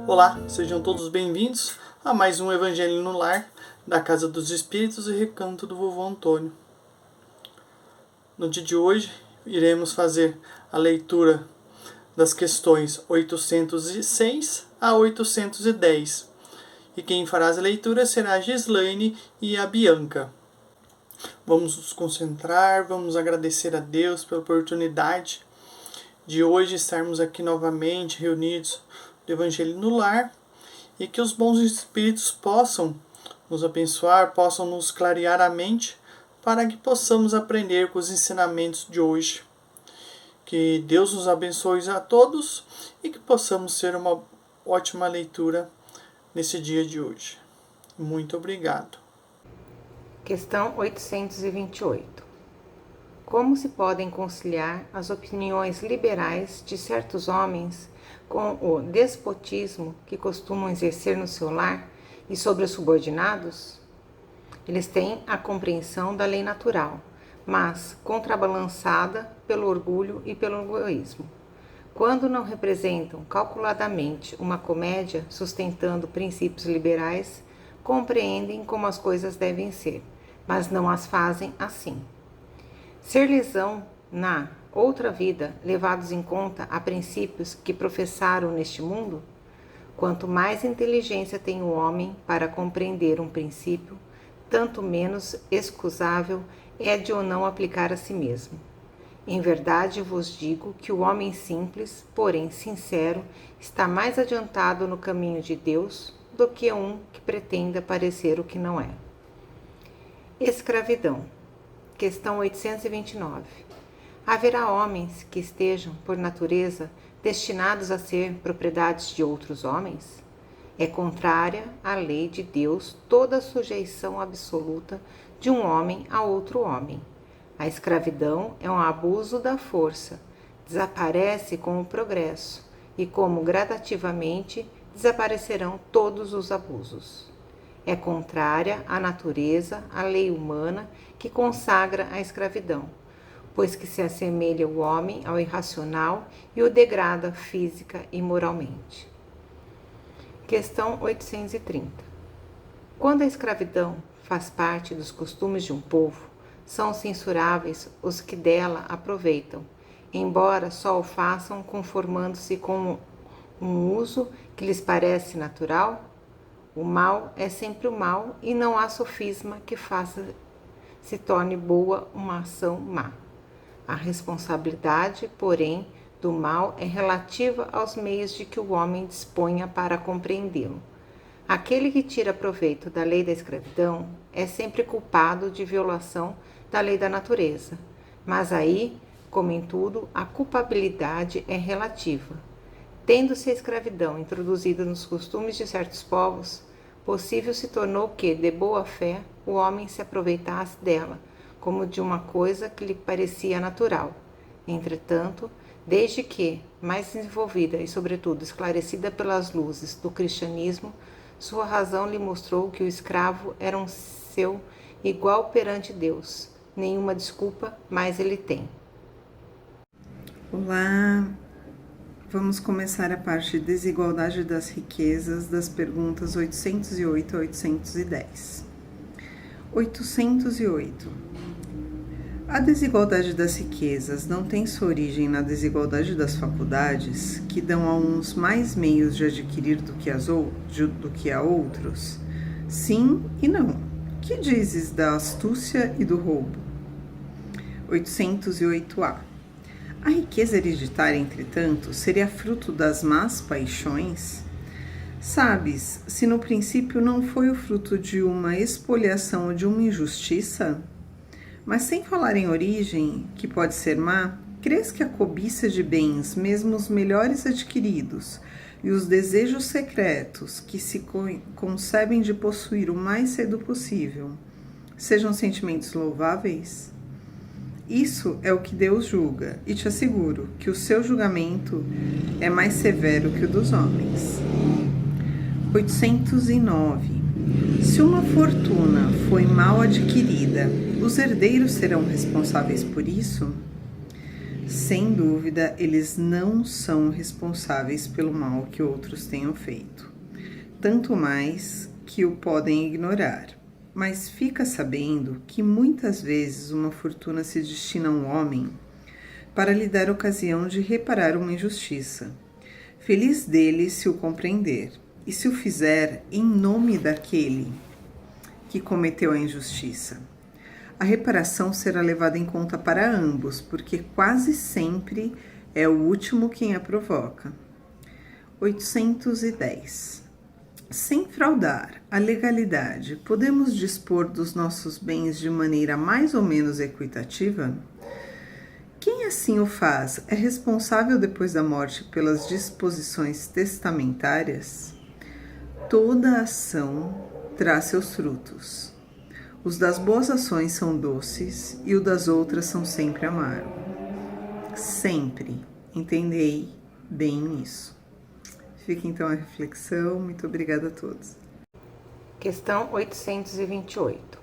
Olá, sejam todos bem-vindos a mais um Evangelho no Lar, da Casa dos Espíritos e Recanto do Vovô Antônio. No dia de hoje, iremos fazer a leitura das questões 806 a 810. E quem fará as leituras será a Gislaine e a Bianca. Vamos nos concentrar, vamos agradecer a Deus pela oportunidade de hoje estarmos aqui novamente reunidos do Evangelho no Lar, e que os bons espíritos possam nos abençoar, possam nos clarear a mente, para que possamos aprender com os ensinamentos de hoje. Que Deus nos abençoe a todos e que possamos ter uma ótima leitura nesse dia de hoje. Muito obrigado. Questão 828. Como se podem conciliar as opiniões liberais de certos homens com o despotismo que costumam exercer no seu lar e sobre os subordinados? Eles têm a compreensão da lei natural, mas contrabalançada pelo orgulho e pelo egoísmo. Quando não representam calculadamente uma comédia sustentando princípios liberais, compreendem como as coisas devem ser, mas não as fazem assim. Ser-lhes-ão na outra vida levados em conta a princípios que professaram neste mundo? Quanto mais inteligência tem o homem para compreender um princípio, tanto menos excusável é de o não aplicar a si mesmo. Em verdade vos digo que o homem simples, porém sincero, está mais adiantado no caminho de Deus do que um que pretenda parecer o que não é. Escravidão. Questão 829. Haverá homens que estejam, por natureza, destinados a ser propriedades de outros homens? É contrária à lei de Deus toda a sujeição absoluta de um homem a outro homem. A escravidão é um abuso da força, desaparece com o progresso, e como gradativamente desaparecerão todos os abusos. É contrária à natureza, à lei humana que consagra a escravidão, pois que se assemelha o homem ao irracional e o degrada física e moralmente. Questão 830. Quando a escravidão faz parte dos costumes de um povo, são censuráveis os que dela aproveitam, embora só o façam conformando-se com um uso que lhes parece natural? O mal é sempre o mal e não há sofisma que faça se torne boa uma ação má. A responsabilidade, porém, do mal é relativa aos meios de que o homem disponha para compreendê-lo. Aquele que tira proveito da lei da escravidão é sempre culpado de violação da lei da natureza, mas aí, como em tudo, a culpabilidade é relativa. Tendo-se a escravidão introduzida nos costumes de certos povos, possível se tornou que, de boa fé, o homem se aproveitasse dela, como de uma coisa que lhe parecia natural. Entretanto, desde que, mais desenvolvida e, sobretudo, esclarecida pelas luzes do cristianismo, sua razão lhe mostrou que o escravo era um seu igual perante Deus. Nenhuma desculpa mais ele tem. Olá! Vamos começar a parte de desigualdade das riquezas das perguntas 808 a 810. 808. A desigualdade das riquezas não tem sua origem na desigualdade das faculdades, que dão a uns mais meios de adquirir do que a outros? Sim e não. Que dizes da astúcia e do roubo? 808A. A riqueza hereditária, entretanto, seria fruto das más paixões? Sabes, se no princípio não foi o fruto de uma expoliação ou de uma injustiça? Mas sem falar em origem, que pode ser má, crês que a cobiça de bens, mesmo os melhores adquiridos, e os desejos secretos que se concebem de possuir o mais cedo possível, sejam sentimentos louváveis? Isso é o que Deus julga, e te asseguro que o seu julgamento é mais severo que o dos homens. 809. Se uma fortuna foi mal adquirida, os herdeiros serão responsáveis por isso? Sem dúvida, eles não são responsáveis pelo mal que outros tenham feito, tanto mais que o podem ignorar. Mas fica sabendo que muitas vezes uma fortuna se destina a um homem para lhe dar ocasião de reparar uma injustiça. Feliz dele se o compreender, e se o fizer em nome daquele que cometeu a injustiça. A reparação será levada em conta para ambos, porque quase sempre é o último quem a provoca. 810. Sem fraudar a legalidade, podemos dispor dos nossos bens de maneira mais ou menos equitativa? Quem assim o faz é responsável depois da morte pelas disposições testamentárias? Toda ação traz seus frutos. Os das boas ações são doces e o das outras são sempre amargo. Sempre entendei bem isso. Fica então a reflexão. Muito obrigada a todos. Questão 828.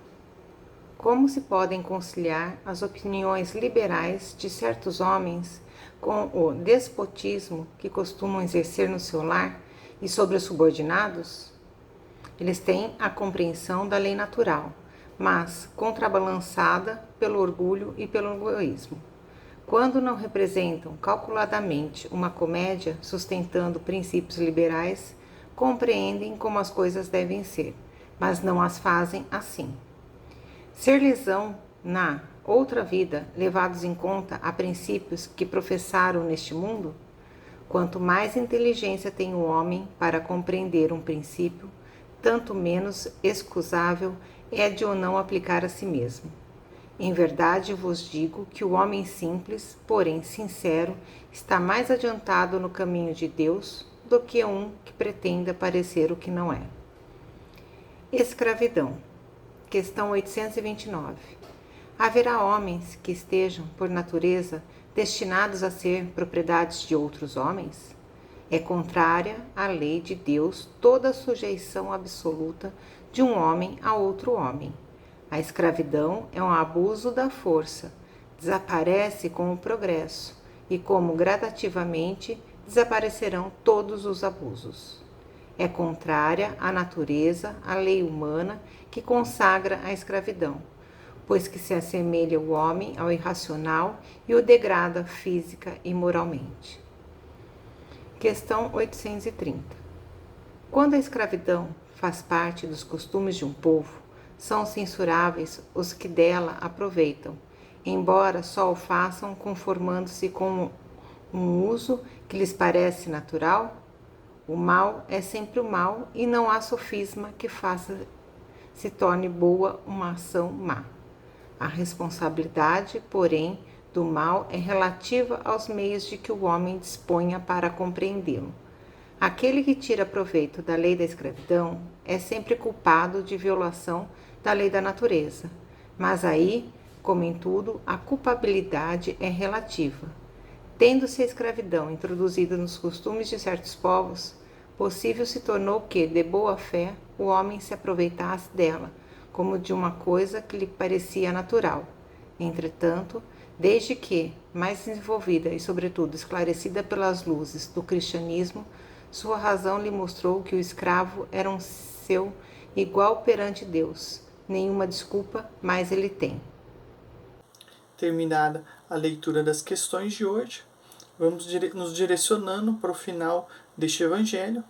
Como se podem conciliar as opiniões liberais de certos homens com o despotismo que costumam exercer no seu lar e sobre os subordinados? Eles têm a compreensão da lei natural, mas contrabalançada pelo orgulho e pelo egoísmo. Quando não representam calculadamente uma comédia sustentando princípios liberais, compreendem como as coisas devem ser, mas não as fazem assim. Ser-lhes-ão, na outra vida, levados em conta a princípios que professaram neste mundo? Quanto mais inteligência tem o homem para compreender um princípio, tanto menos excusável é de o não aplicar a si mesmo. Em verdade vos digo que o homem simples, porém sincero, está mais adiantado no caminho de Deus do que um que pretenda parecer o que não é. Escravidão. Questão 829. Haverá homens que estejam, por natureza, destinados a ser propriedades de outros homens? É contrária à lei de Deus toda a sujeição absoluta de um homem a outro homem. A escravidão é um abuso da força, desaparece com o progresso, e como gradativamente desaparecerão todos os abusos. É contrária à natureza, à lei humana que consagra a escravidão, pois que se assemelha o homem ao irracional e o degrada física e moralmente. Questão 830. Quando a escravidão faz parte dos costumes de um povo, são censuráveis os que dela aproveitam, embora só o façam conformando-se com um uso que lhes parece natural? O mal é sempre o mal e não há sofisma que faça se torne boa uma ação má. A responsabilidade, porém, do mal é relativa aos meios de que o homem disponha para compreendê-lo. Aquele que tira proveito da lei da escravidão é sempre culpado de violação da lei da natureza, mas aí, como em tudo, a culpabilidade é relativa. Tendo-se a escravidão introduzida nos costumes de certos povos, possível se tornou que, de boa fé, o homem se aproveitasse dela, como de uma coisa que lhe parecia natural. Entretanto, desde que, mais desenvolvida e, sobretudo, esclarecida pelas luzes do cristianismo, sua razão lhe mostrou que o escravo era um seu igual perante Deus. Nenhuma desculpa mais ele tem. Terminada a leitura das questões de hoje, vamos nos direcionando para o final deste evangelho.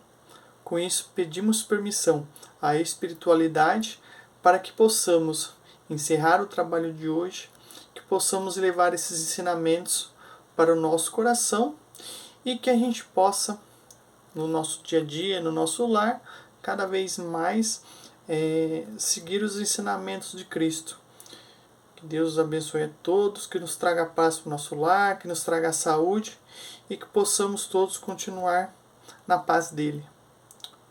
Com isso, pedimos permissão à espiritualidade para que possamos encerrar o trabalho de hoje, que possamos levar esses ensinamentos para o nosso coração e que a gente possa, no nosso dia a dia, no nosso lar, cada vez mais seguir os ensinamentos de Cristo. Que Deus os abençoe a todos, que nos traga paz para o nosso lar, que nos traga saúde e que possamos todos continuar na paz dele.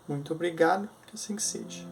Muito obrigado, que assim seja.